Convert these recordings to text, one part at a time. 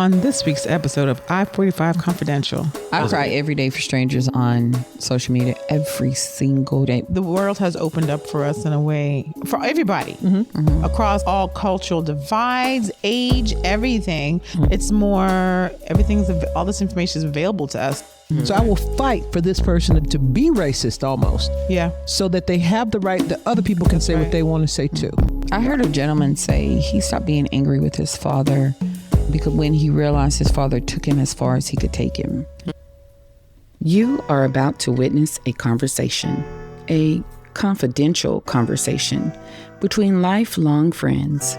on this week's episode of I-45 Confidential. I cry every day for strangers on social media, every single day. The world has opened up for us in a way, for everybody, across all cultural divides, age, everything. It's more, all this information is available to us. So I will fight for this person to be racist almost. Yeah. So that they have the right that other people can say what they want to say too. I heard a gentleman say he stopped being angry with his father because when he realized his father took him as far as he could take him. You are about to witness a conversation, a confidential conversation between lifelong friends.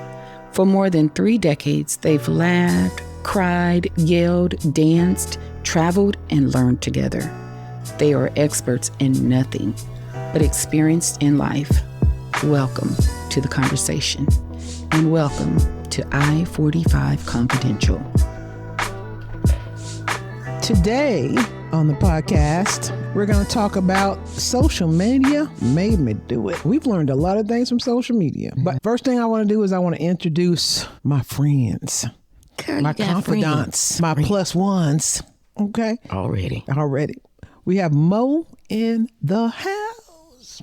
For more than 3 decades, they've laughed, cried, yelled, danced, traveled, and learned together. They are experts in nothing but experienced in life. Welcome to the conversation, and welcome to I-45 Confidential. Today on the podcast, we're going to talk about social media made me do it. We've learned a lot of things from social media. But first thing I want to do is I want to introduce my friends, my confidants, my plus ones. Okay. Already. We have Mo in the house.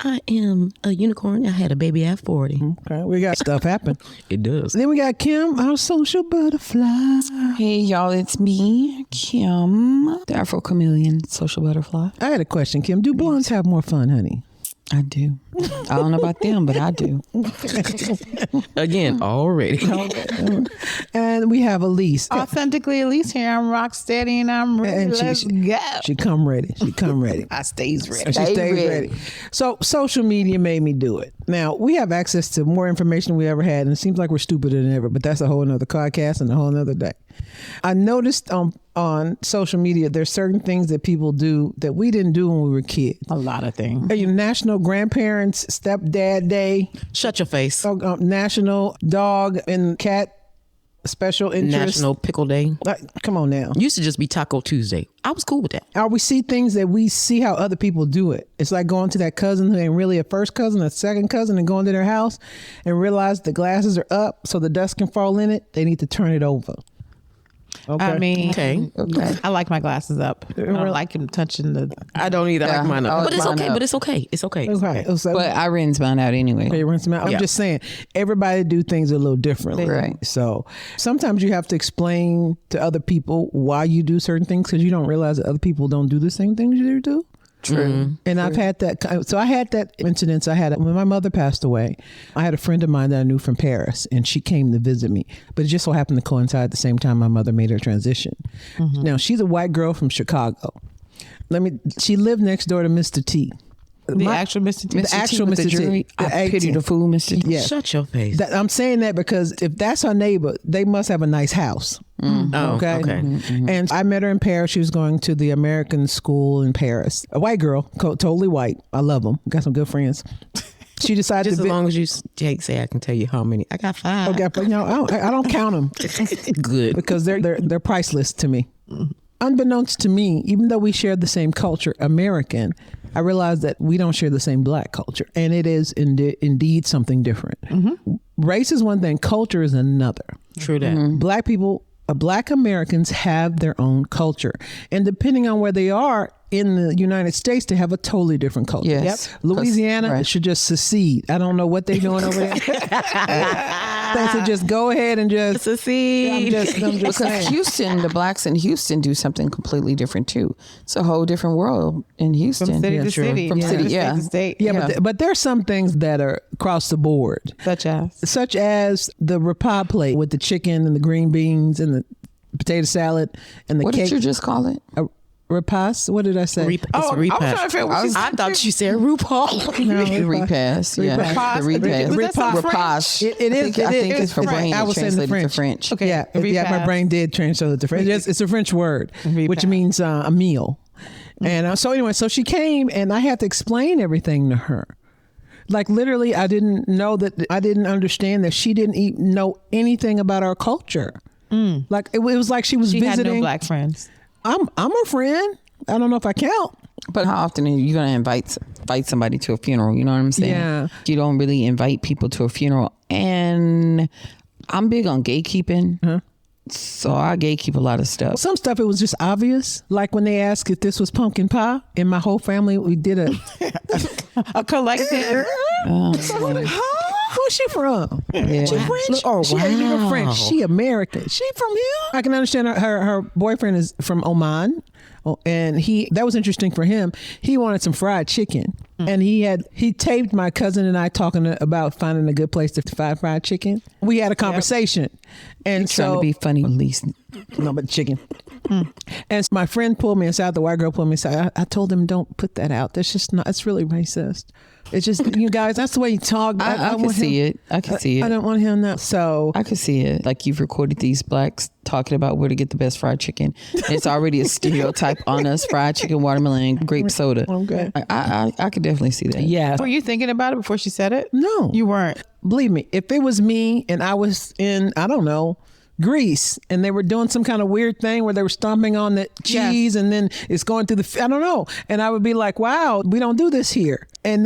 I am a unicorn. I had a baby at 40. Okay. We got stuff happen. It does. Then we got Kim, our social butterfly. Hey, y'all, it's me, Kim, the Afro Chameleon social butterfly. I had a question, Kim. Do blondes have more fun, honey? I do. I don't know about them, but I do. Again, already. And we have Elise. Authentically Elise here. I'm rock steady and I'm ready. And Let's go. She come ready. I stays ready. She stays ready. So social media made me do it. Now, we have access to more information than we ever had, and it seems like we're stupider than ever, but that's a whole nother podcast and a whole nother day. I noticed on social media, there's certain things that people do that we didn't do when we were kids. A lot of things. National Grandparents Stepdad Day. Shut your face. National Dog and Cat Special Interest. National Pickle Day. Come on now. Used to just be Taco Tuesday. I was cool with that. Or we see things that we see how other people do it. It's like going to that cousin who ain't really a first cousin, a second cousin, and going to their house and realize the glasses are up so the dust can fall in it. They need to turn it over. Okay. I mean, Okay. I like my glasses up. I don't like him touching the... I don't either. I like mine up. I But it's like mine okay. up. But it's okay. It's okay. Okay. So, But I rinse mine out anyway. okay, rinse them out. I'm Yeah. just saying, everybody do things a little differently. Right. So sometimes you have to explain to other people why you do certain things because you don't realize that other people don't do the same things you do. True. And I've had that. So I had that incident. I had it when my mother passed away. I had a friend of mine that I knew from Paris, and she came to visit me. But it just so happened to coincide at the same time my mother made her transition. Now she's a white girl from Chicago. She lived next door to Mr. T. The actual Mr. T. The actual with the Mr. T. jury. The I pity 18. the fool, Mr. T. Yeah. Shut your face. I'm saying that because if that's her neighbor, they must have a nice house. Oh, okay. And I met her in Paris. She was going to the American school in Paris. A white girl, totally white. I love them. Got some good friends. She decided Just to as long as you say I can tell you how many. I got 5. Okay, but I don't count them Good. because they're priceless to me. Unbeknownst to me, even though we share the same culture, American, I realized that we don't share the same black culture, and it is indeed something different. Race is one thing, culture is another. True that. Black people, Black Americans have their own culture, and depending on where they are in the United States, they have a totally different culture. Yes. Louisiana Right. should just secede. I don't know what they're doing over there. They should just go ahead and just Secede. I'm just Because saying. Houston, the blacks in Houston do something completely different too. It's a whole different world in Houston. From city to true. city. From city, State yeah. to state. Yeah, Yeah. but there's some things that are across the board, Such as the repas plate with the chicken and the green beans and the potato salad and the What cake. did you just call it? Repas? What did I say? It's repass. I thought you said RuPaul. No, The repass. Yeah. Repass. The repass. Was that some Repass. It is. I think it it's is for French. brain. I was saying the translated French. to French. Okay. Yeah, my Repass. brain did translate to French. It's a French word, which Repass. means a meal. And so anyway, so she came and I had to explain everything to her. Like literally, I didn't understand that she didn't know anything about our culture. Like it was like she was She visiting. had no black friends. I'm her friend. I don't know if I count. But how often are you going to invite somebody to a funeral? You know what I'm saying? Yeah. You don't really invite people to a funeral. And I'm big on gatekeeping. So I gatekeep a lot of stuff. Some stuff, it was just obvious. Like when they asked if this was pumpkin pie, in my whole family, we did a collective. Where's she from? Yeah. She French? She ain't even French. She American. She from here? I can understand her boyfriend is from Oman. And that was interesting for him. He wanted some fried chicken. And he taped my cousin and I talking about finding a good place to find fried chicken. We had a conversation. And He's trying to be funny, at least. No, but chicken. And my friend pulled me aside, the white girl pulled me aside. I told him, don't put that out. That's just not, it's really racist. It's just, you guys, that's the way you talk. I can see it. I can see it. I don't want him that. So I can see it. Like you've recorded these blacks talking about where to get the best fried chicken. And it's already a stereotype on us: fried chicken, watermelon, and grape soda. Okay. I could definitely see that. Yeah. Were you thinking about it before she said it? No. You weren't. Believe me, if it was me and I was in, I don't know, Greece, and they were doing some kind of weird thing where they were stomping on the cheese and then it's going through I don't know. And I would be like, wow, we don't do this here. And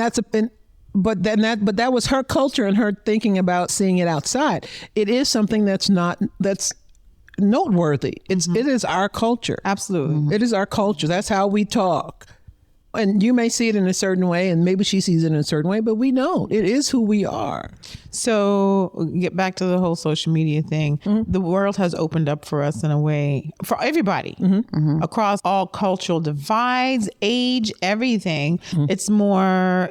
but that was her culture and her thinking about seeing it outside. It is something that's noteworthy. It is our culture. Absolutely. It is our culture. That's how we talk. And you may see it in a certain way, and maybe she sees it in a certain way, but we don't. It is who we are. So get back to the whole social media thing. The world has opened up for us in a way, for everybody, across all cultural divides, age, everything. It's more,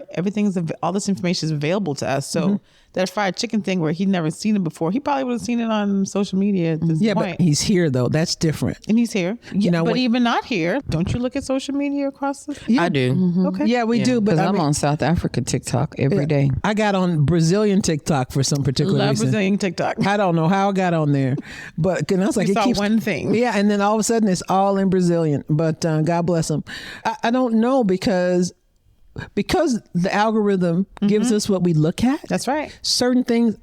all this information is available to us. So that fried chicken thing where he'd never seen it before, he probably would have seen it on social media at this point. But he's here, though. That's different. And he's here. But even not here, don't you look at social media across the... I do. Okay. Yeah, we do. But Because I'm on South Africa TikTok every day. I got on Brazilian TikTok for some particular Love reason. Brazilian TikTok. I don't know how I got on there, but and I was like, You it saw keeps one thing. Yeah, and then all of a sudden it's all in Brazilian. But God bless them. I don't know because the algorithm gives us what we look at. That's right. Certain things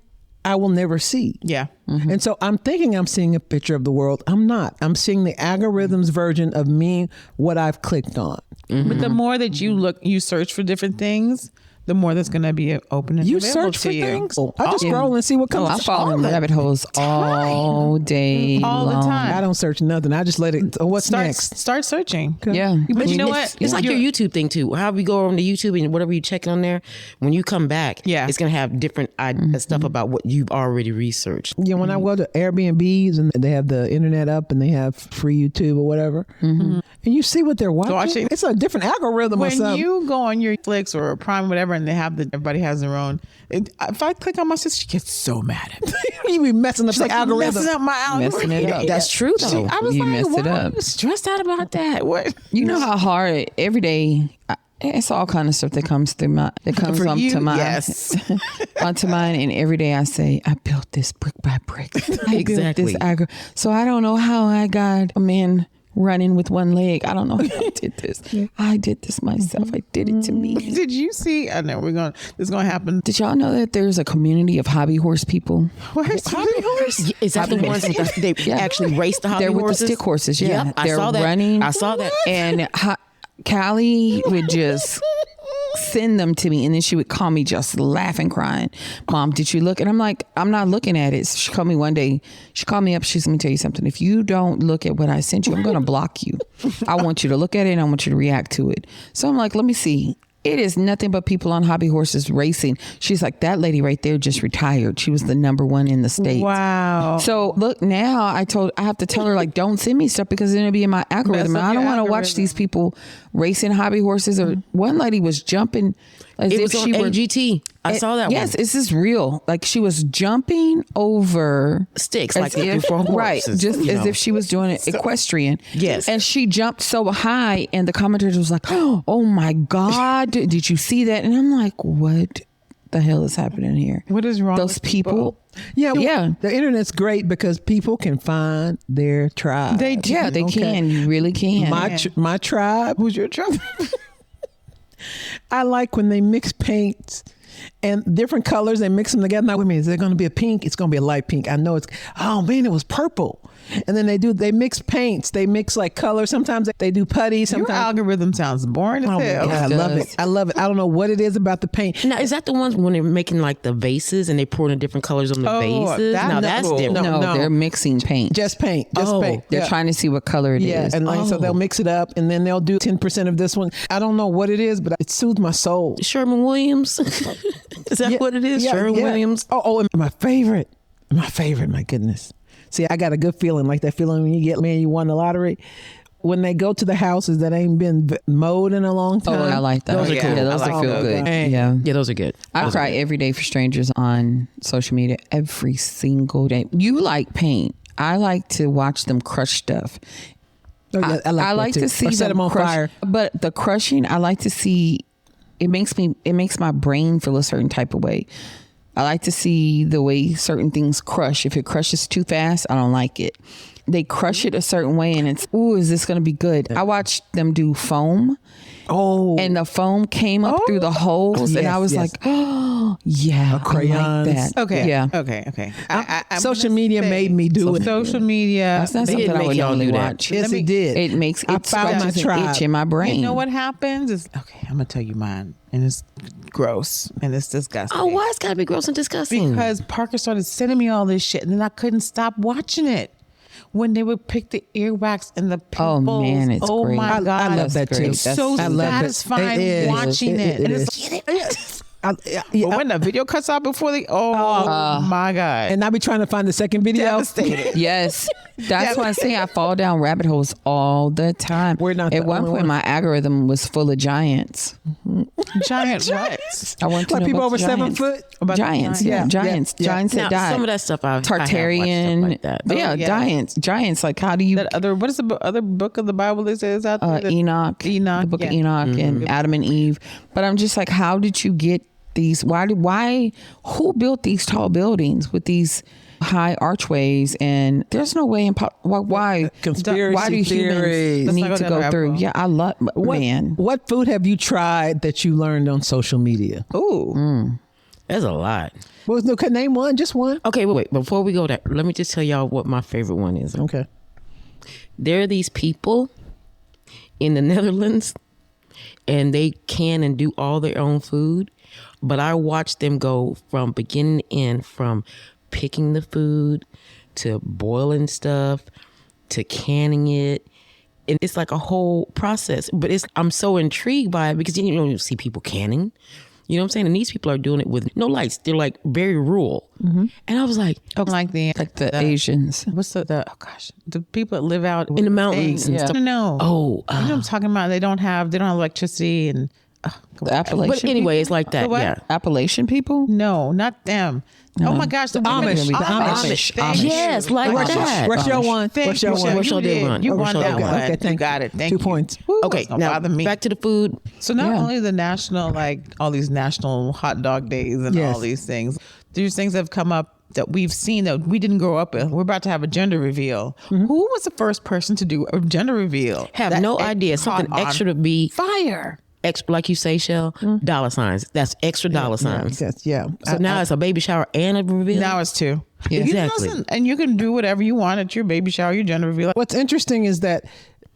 I will never see. Yeah. And so I'm thinking I'm seeing a picture of the world. I'm not. I'm seeing the algorithm's version of me, what I've clicked on. But the more that you search for different things, the more that's going to be open and You available search to for you. things? I just scroll and see what comes I up. fall in rabbit holes all day All the long. time. I don't search nothing. I just let it. What's next? Start searching. Yeah. But you know what? It's like your YouTube thing too. How we go on the YouTube and whatever you check on there, when you come back, it's gonna have different stuff about what you've already researched. Yeah, when I go to Airbnbs and they have the internet up and they have free YouTube or whatever, and you see what they're watching, it's a different algorithm or When something. you go on your Netflix or Prime, whatever, and they have everybody has their own. If I click on my sister, she gets so mad at me. You be messing up She's the like, algorithm. messing up my algorithm. Messing it up. That's true though. I was You like, messed why it are up. you stressed out about that? What? You know how hard every day. It's all kind of stuff that comes through For you, onto mine. yes. Onto mine, and every day I say, I built this brick by brick. I built this so I don't know how I got a man running with one leg. I don't know how I did this. I did this myself. I did it to me. Did you see? I know this is going to happen. Did y'all know that there's a community of hobby horse people? Where's hobby horse? Is that the ones that they actually race the hobby They're with horses? the stick horses. Yeah, Yep, I they're saw that. running. I saw that. And Callie would just send them to me, and then she would call me just laughing, crying, Mom, did you look? And I'm like, I'm not looking at it. She called me one day. She called me up. She's, let me tell you something. If you don't look at what I sent you, I'm going to block you. I want you to look at it and I want you to react to it. So I'm like, let me see. It is nothing but people on hobby horses racing. She's like, that lady right there just retired. She was the #1 in the States. Wow. So look, now I have to tell her, like, don't send me stuff because it's going to be in my algorithm. And I don't want to watch these people racing hobby horses. Or one lady was jumping as It if was on she were AGT. I saw that Yes, one. this is real. Like she was jumping over Sticks, as like they do for horses, right, just you as know. if she was doing it equestrian. Yes. And she jumped so high, and the commentator was like, "Oh my God, did you see that?" And I'm like, "What the hell is happening here? What is wrong Those with people?" Yeah, Yeah. The internet's great because people can find their tribe. They do. Yeah, they Okay. can. You really can. My tribe. Who's your tribe? I like when they mix paints and different colors. They mix them together. Now, wait a minute, is there going to be a pink? It's going to be a light pink. I know it's. Oh man, it was purple. And then they mix paints. They mix like colors. Sometimes they do putty. Your Sometimes algorithm sounds boring as Oh my hell. God, I love it. I love it. I don't know what it is about the paint. Now, is that the ones when they're making like the vases and they pour in different colors on the vases? that's That's cool. different. No, No. they're mixing paint. Just paint. Just paint. They're trying to see what color it is. Yeah, and like, so they'll mix it up, and then they'll do 10% of this one. I don't know what it is, but it soothes my soul. Sherman Williams. Is that what it is? Sherman Williams. Oh, and my favorite. My goodness. See, I got a good feeling, like that feeling when you get, man, you won the lottery. When they go to the houses that ain't been mowed in a long time. Oh, I like that. Those are cool. Yeah, those I like are feel those. good. Dang. Yeah. Yeah, those are good. I cry every day for strangers on social media every single day. You like paint. I like to watch them crush stuff. Oh, yeah, I like that too. to see Or set them on crush, fire. But the crushing, I like to see. It makes my brain feel a certain type of way. I like to see the way certain things crush. If it crushes too fast, I don't like it. They crush it a certain way, and it's, ooh, is this going to be good? I watched them do foam. Oh, And the foam came up through the holes, and Yes, I was yes. like, oh, yeah, crayons. I like that. Okay. Yeah. Okay. I'm social gonna media say, made me do it. Social media. That's not They something didn't I make would y'all normally do that. watch. Yes, it did. It makes I it found my scratches an tribe. itch in my brain. You know what happens is, okay, I'm gonna tell you mine, and it's gross and it's disgusting. Oh, why it's gotta be gross and disgusting? Because Parker started sending me all this shit, and then I couldn't stop watching it. When they would pick the earwax and the pimples. Oh, man, it's oh great. my God. I love that too. It's so I love it. satisfying It is. watching it. And is. it's but when the video cuts out before they, my God. And I be trying to find the second video. Devastated. Yes. That's why I say I fall down rabbit holes all the time. We're not At the one only point, one. my algorithm was full of giants. Giant what? I want to Like know people about over 7 giants. foot. About the Giants, giant. yeah, Yeah, giants, yeah. giants now, that died. some of that stuff I have watched Tartarian, stuff like that. but yeah, yeah. giants. Like, how do you? That other, what is the other book of the Bible that says out there? that- Enoch, Enoch, the book of yeah. Enoch, and Adam and Eve. But I'm just like, how did you get these? Why? Who built these tall buildings with these high archways? And there's no way why Conspiracy why do theories. humans need Let's to not go down go that through? road. Yeah, I love man. What food have you tried that you learned on social media? Ooh. There's a lot. Well, no, name one, just one. Okay, wait. Before we go there, let me just tell y'all what my favorite one is. Okay. There are these people in the Netherlands, and they can and do all their own food, but I watch them go from beginning to end, from picking the food to boiling stuff to canning it. And it's like a whole process, but I'm so intrigued by it because you don't see people canning. You know what I'm saying? And these people are doing it with no lights. They're like very rural. And I was like, Like the Asians. what's the oh gosh, the people that live out in the mountains and Yeah. stuff. No. Oh, You know what I'm talking about? They don't have electricity and The Appalachian. but anyway, it's like that. The what? Yeah. Appalachian people. no, not them. Oh my gosh, the women- Amish. The Amish. Thank you. Yes, like Thank you. that. What's your one? Thank What's your you. one? What's your You day did. one? You What's won your that day one. one? Okay, thank you you. got it. Thank 2 you. points. Woo, Okay, it's gonna now bother me. back to the food. So not Yeah. only the national, like all these national hot dog days and Yes. all these things, these things have come up that we've seen that we didn't grow up with. We're about to have a gender reveal. Who was the first person to do a gender reveal? Have That no it idea. caught Something on extra to be fire. extra, like you say, Shell. Dollar signs. That's extra dollar signs. Yes, yeah. So now it's a baby shower and a reveal. Now it's two. Yeah, You exactly. listen, and you can do whatever you want at your baby shower, your gender reveal. What's interesting is that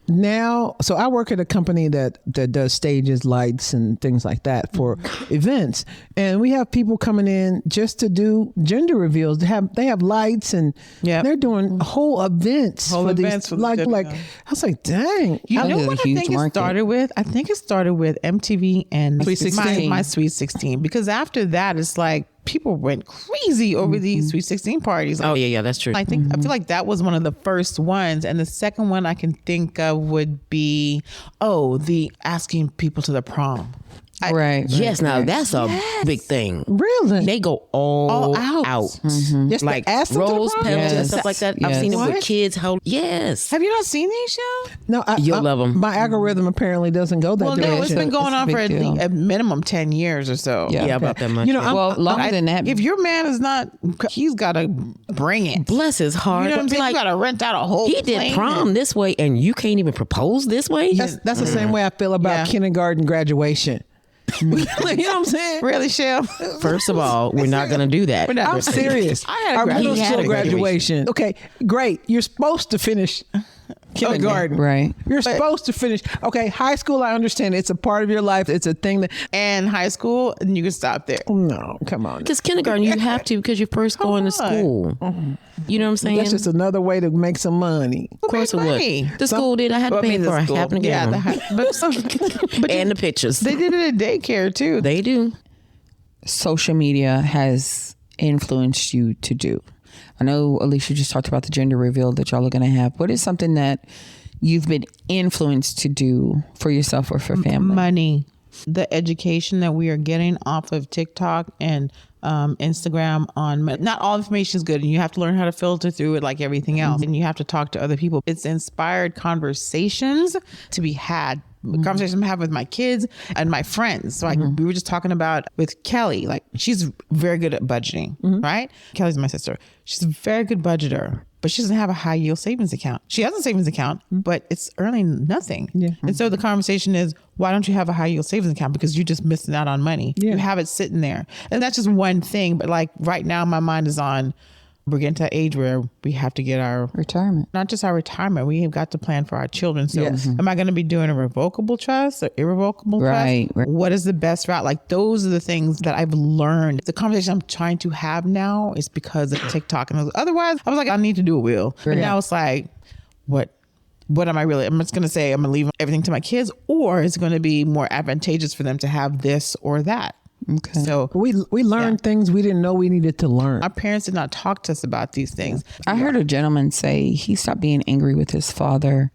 now, so I work at a company that does stages, lights, and things like that for events, and we have people coming in just to do gender reveals. They have lights, and Yep. they're doing whole events Whole for events these. for the Like, gender- I was like, dang. You That know is a what I huge think market. it started with? I think it started with MTV and Sweet 16. My Sweet 16. Because after that, it's like people went crazy over these Sweet 16 parties. Like, Oh yeah, that's true. I think I feel like that was one of the first ones, and the second one I can think of would be the asking people to the prom. Right. Yes, now that's a big thing. Really? They go all out. out. Just Like to ask them to the rose prom? petals and Yes. stuff like that. I've Yes. seen it with What? kids. Yes. Have you not seen these shows? No, You'll love 'em. My algorithm apparently doesn't go that Well, no, direction. it's been going It's a on for big at deal. least a minimum 10 years or so. Yeah. Yeah, about that much. You know, I'm- Well, longer than that. If your man is not, he's got to bring it. Bless his heart. You know what I'm saying? Like, you got to rent out a whole he did plane. prom this way, and you can't even propose this way. That's the same way I feel about Yeah. kindergarten graduation. You know what I'm saying? Really, Shell? First of all, we're not going to do that. I'm serious. I had a Our middle graduation. school graduation. Okay, great. You're supposed to finish kindergarten. Right. You're supposed to finish. Okay, high school, I understand. It's a part of your life. It's a thing that. And high school, and you can stop there. No, come on. Because kindergarten, you have to because you're first going to school. You know what I'm saying? That's just another way to make some money. Of course it money. would. The school did. I had to pay for it. I happened to get them. but And the pictures. they did it at daycare too. They do. Social media has influenced you to do? I know Alicia just talked about the gender reveal that y'all are going to have. What is something that you've been influenced to do for yourself or for family? Money. The education that we are getting off of TikTok and Instagram on not all information is good, and you have to learn how to filter through it like everything else, and you have to talk to other people. It's inspired conversations to be had. Conversations I'm having with my kids and my friends. So we were just talking about with Kelly, like she's very good at budgeting, right? Kelly's my sister. She's a very good budgeter, but she doesn't have a high yield savings account. She has a savings account, but it's earning nothing. Yeah. And so the conversation is, why don't you have a high yield savings account? Because you're just missing out on money. Yeah. You have it sitting there. And that's just one thing. But like right now, my mind is on, we're getting to that age where we have to get our retirement. Not just our retirement. We have got to plan for our children. So am I going to be doing a revocable trust or irrevocable Right. trust? What is the best route? Like those are the things that I've learned. The conversation I'm trying to have now is because of TikTok. And otherwise, I was like, I need to do a will. But now it's like, what am I really? I'm just going to say I'm going to leave everything to my kids, or is it going to be more advantageous for them to have this or that? Okay. So We learned things we didn't know we needed to learn. our parents did not talk to us about these things. I heard a gentleman say he stopped being angry with his father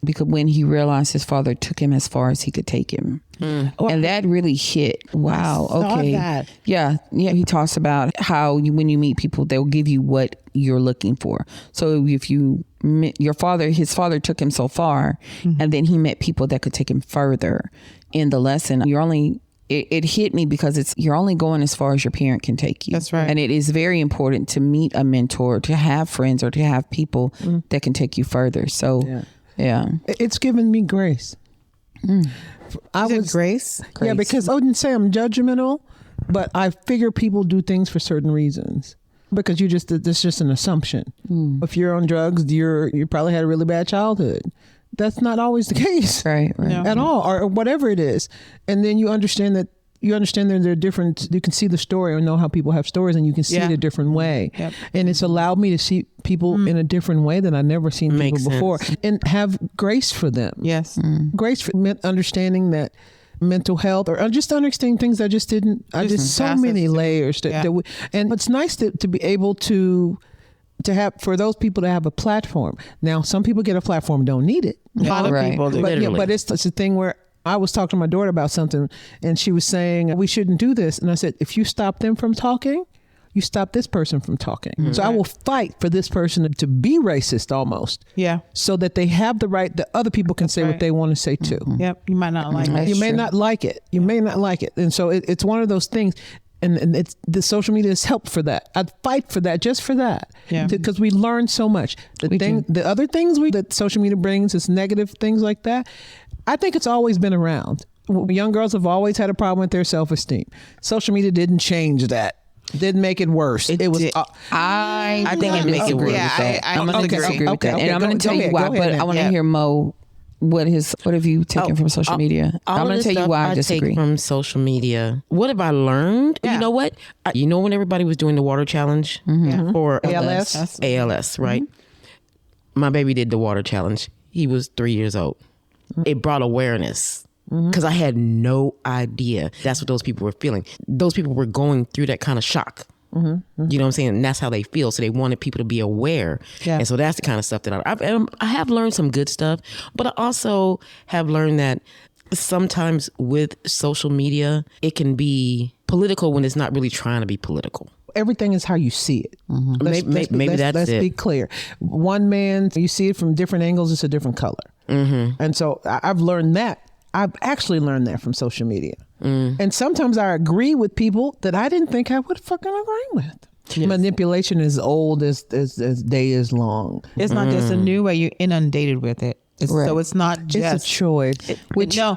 because when he realized his father took him as far as he could take him. And that really hit. Wow. saw Okay. that. Yeah. He talks about how when you meet people, they'll give you what you're looking for. So if his father took him so far, and then he met people that could take him further in the lesson. It hit me because you're only going as far as your parent can take you. That's right. And it is very important to meet a mentor, to have friends, or to have people that can take you further. So, yeah. It's given me grace. I Is it was Grace? Yeah, because I wouldn't say I'm judgmental, but I figure people do things for certain reasons. Because that's just an assumption. If you're on drugs, you probably had a really bad childhood. That's not always the case, Right. No. at all, or whatever it is. And then you understand that there are different. You can see the story or know how people have stories, and you can see it a different way. Yep. And it's allowed me to see people in a different way that I've never seen Makes people before, sense. and have grace for them. Yes. Grace for understanding that mental health or just understanding things I just didn't. I just so many layers that and it's nice to be able to have, for those people to have a platform. Now, some people get a platform and don't need it. A lot of Right. people do. But it's a thing where I was talking to my daughter about something, and she was saying, we shouldn't do this. And I said, if you stop them from talking, you stop this person from talking. So I will fight for this person to be racist almost. Yeah. So that they have the right that other people can say what right. they want to say too. Yep. You might not like it. You may not like it. You may not like it. And so it's one of those things. And it's the social media has helped for that. I'd fight for that, just for that. Yeah. Because we learn so much. The other things that social media brings is negative things like that. I think it's always been around. Young girls have always had a problem with their self-esteem. Social media didn't change that. Didn't make it worse. It was. did. I think it makes it worse. Yeah, I'm going to disagree with that. Okay, And I'm going to tell you why, but I want to hear Mo. What have you taken from social media? I'm going to tell you why I disagree. Take from social media. What have I learned? Yeah. You know what? When everybody was doing the water challenge for ALS, right? My baby did the water challenge. He was 3 years old. It brought awareness because I had no idea that's what those people were feeling. Those people were going through that kind of shock. You know what I'm saying? And that's how they feel. So they wanted people to be aware. Yeah. And so that's the kind of stuff that I have learned some good stuff, but I also have learned that sometimes with social media, it can be political when it's not really trying to be political. Everything is how you see it. Maybe that's let's it. be clear. One man, you see it from different angles, it's a different color. And so I've learned that. I've actually learned that from social media. And sometimes I agree with people that I didn't think I would fucking agree with. Yes. Manipulation is old as day is long. It's not just a new way, you're inundated with it. So it's not just It's a choice.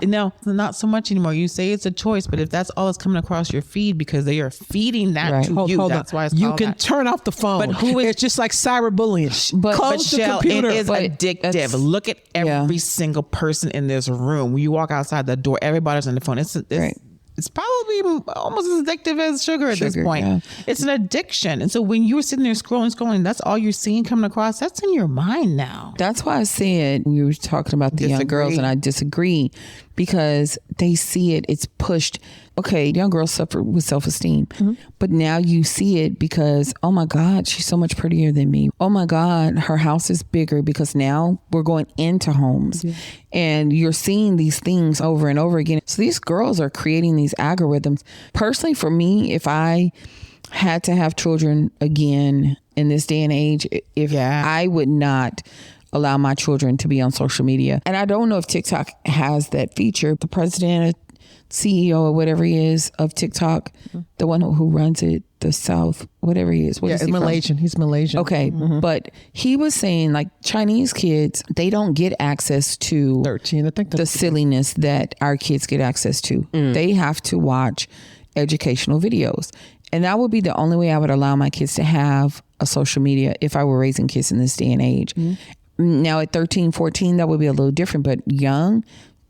no, not so much anymore. You say it's a choice, but if that's all that's coming across your feed because they are feeding that to you, that's why it's you called can that. turn off the phone. But who is- it's just like cyberbullying. But Close the Michelle, computer. it is But addictive. that's- Look at every Yeah. single person in this room. When you walk outside the door, everybody's on the phone. Right. It's probably almost as addictive as sugar at this Sugar, point. yeah. It's an addiction. And so when you're sitting there scrolling, that's all you're seeing coming across. That's in your mind now. That's why I said we were talking about the young girls, and I disagree because they see it. It's pushed. Okay, young girls suffer with self-esteem, but now you see it because, oh my God, she's so much prettier than me. Oh my God, her house is bigger because now we're going into homes and you're seeing these things over and over again. So these girls are creating these algorithms. Personally, for me, if I had to have children again in this day and age, I would not allow my children to be on social media. And I don't know if TikTok has that feature. The president, CEO, or whatever he is of TikTok, the one who runs it, the South, whatever he is. He's Malaysian. He's Malaysian. Okay. But he was saying like Chinese kids, they don't get access to 13. I think the silliness that our kids get access to. They have to watch educational videos. And that would be the only way I would allow my kids to have a social media if I were raising kids in this day and age. Now at 13, 14, that would be a little different, but young,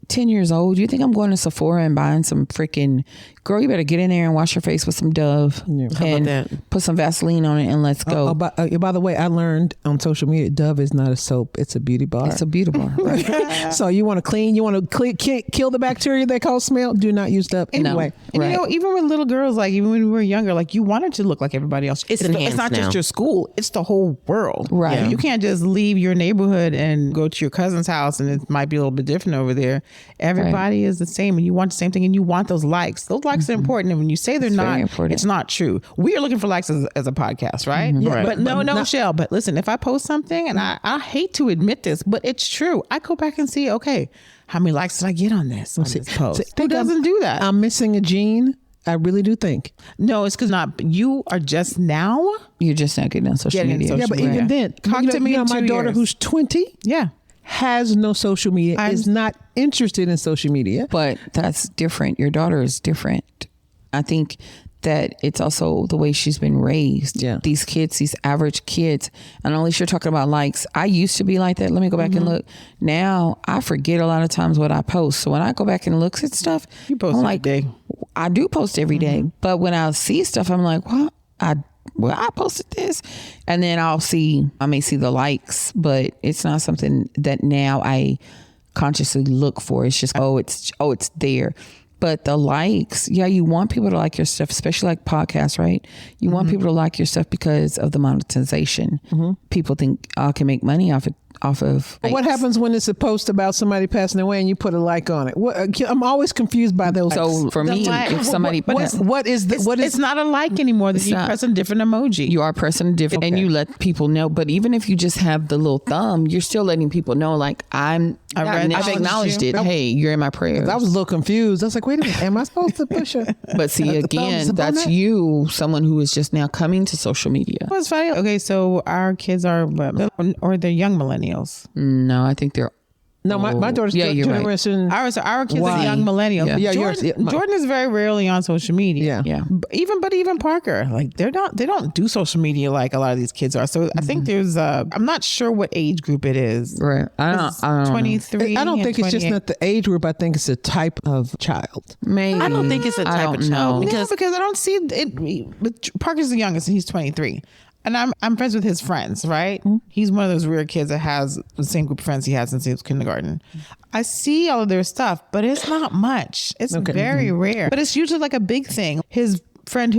10 years old, you think I'm going to Sephora and buying some freaking, girl, you better get in there and wash your face with some Dove and put some Vaseline on it and let's go. By the way, I learned on social media, Dove is not a soap. It's a beauty bar. It's a beauty bar. Right? So you want to clean, you want to kill the bacteria they call smell, do not use Dove anyway. And you know, even with little girls, like even when we were younger, like you wanted to look like everybody else. It's not now. just your school; it's the whole world. Right. Yeah. You can't just leave your neighborhood and go to your cousin's house, and it might be a little bit different over there. Everybody is the same, and you want the same thing, and you want those likes. Those likes are important, and when you say they're not, it's not true. We are looking for likes as a podcast, right? Yeah, But no, Shell. But listen, if I post something, and I hate to admit this, but it's true. I go back and see, okay, how many likes did I get on this post? Who doesn't do that? I'm missing a gene. I really do think. No, it's because you are just now. You're just not getting on social media. Yeah, but even then, Talk to me in my 2 daughter years. who's 20 Yeah. has no social media, is not interested in social media. But that's different. Your daughter is different. I think that it's also the way she's been raised. Yeah. These kids, these average kids, and unless you're talking about likes, I used to be like that. Let me go back and look. Now I forget a lot of times what I post. So when I go back and look at stuff, You post I'm every day. I do post every day. But when I see stuff, I'm like, what? I posted this, and then I may see the likes, but it's not something that now I consciously look for. It's just, it's there. But the likes, you want people to like your stuff, especially like podcasts, right? You want people to like your stuff because of the monetization. People think I can make money off of. But what happens when it's a post about somebody passing away and you put a like on it? I'm always confused by those. So for me, if somebody, It's not a like anymore. That you press a different emoji. You are pressing different, and you let people know. But even if you just have the little thumb, you're still letting people know, like I've acknowledged it. Hey, you're in my prayers. I was a little confused. I was like, wait a minute, am I supposed to push it? But see, again, that's you, someone who is just now coming to social media. What's funny? Okay, so our kids are, or they're young millennials. No, I think they're. No, my daughter's generation. Right. Our kids are young millennials. Yeah. Jordan is very rarely on social media. Yeah. Even Parker, like they don't do social media like a lot of these kids are. So I think there's I'm not sure what age group it is. Right. I don't 23. I don't think it's just 28. not the age group. I think it's a type of child. Maybe. I don't think it's a type of child because I don't see it. But Parker's the youngest, and he's 23. And I'm friends with his friends, right? He's one of those weird kids that has the same group of friends he had since he was kindergarten. I see all of their stuff, but it's not much. It's very rare. But it's usually like a big thing. His friend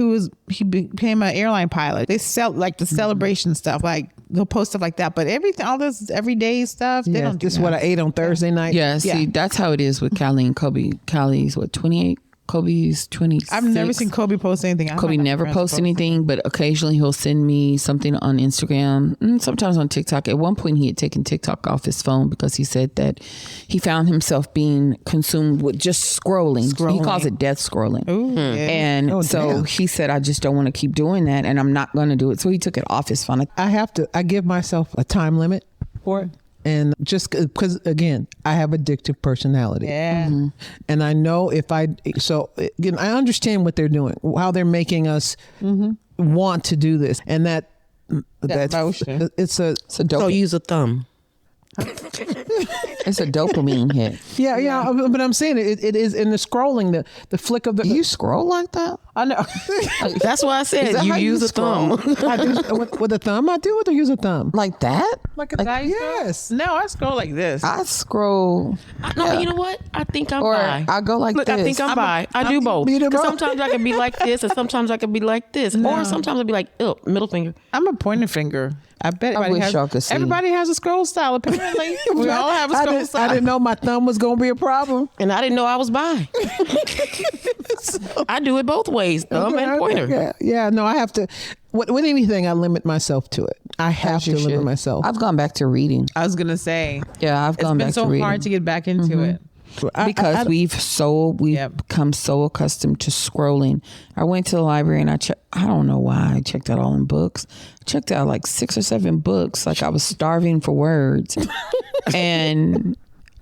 he became an airline pilot. They sell like the celebration stuff, like they'll post stuff like that. But everything, all this everyday stuff, they don't do This is that. what I ate on Thursday night. Yeah, see, that's how it is with Callie and Kobe. Callie's 28? Kobe's 26. I've never seen Kobe post anything. Kobe never posts anything, but occasionally he'll send me something on Instagram, sometimes on TikTok. At one point, he had taken TikTok off his phone because he said that he found himself being consumed with just scrolling. He calls it death scrolling. Ooh, And he said, I just don't want to keep doing that, and I'm not going to do it. So he took it off his phone. I give myself a time limit for it. And just because, again, I have addictive personality. Yeah. And I know so again, I understand what they're doing, how they're making us want to do this. And that's motion. it's a So use a thumb. It's a dopamine hit. yeah, but I'm saying it is in the scrolling, the flick of the. You scroll like that? I know. That's why I Is said that you how use a scroll? thumb. I do, with a thumb, I do. Or use a thumb? Like that? Like a yes. No, I scroll like this. I scroll. No, you know what? I think I'm Or bi. I go like Look, this. I think I'm bi. I do both. You do 'Cause both? sometimes I can be like this, and sometimes I can be like this, or sometimes I'll be like, oh, middle finger. I'm a pointer finger. I bet I everybody wish y'all could see. Everybody has a scroll style. Apparently, we all have a scroll I style. didn't know my thumb was going to be a problem. And I didn't know I was bi. I do it both ways, thumb and pointer. Yeah, no, I have to. With anything, I limit myself to it. I have to You limit should. myself. I've gone back to reading. I was gonna say Yeah, I've it's gone been back so to reading. hard to get back into it. Because we've Yep. become so accustomed to scrolling. I went to the library and I don't know why I checked out all them books. I checked out like 6 or 7 books, like I was starving for words. And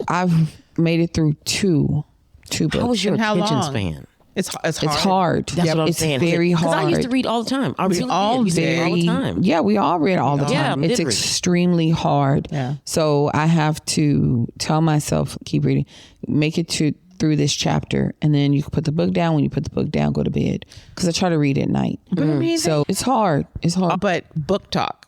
I've made it through two books. How was your And how attention long? span? It's hard. It's hard. That's what I'm it's saying. very hard. Because I used to read all the time. I really all did. We used to read all the time. Yeah, we all read all the Yeah, time. It's literally. extremely hard. Yeah. So I have to tell myself, keep reading, make it through this chapter, and then you can put the book down. When you put the book down, go to bed. Because I try to read at night. So it's hard. It's hard. But book talk.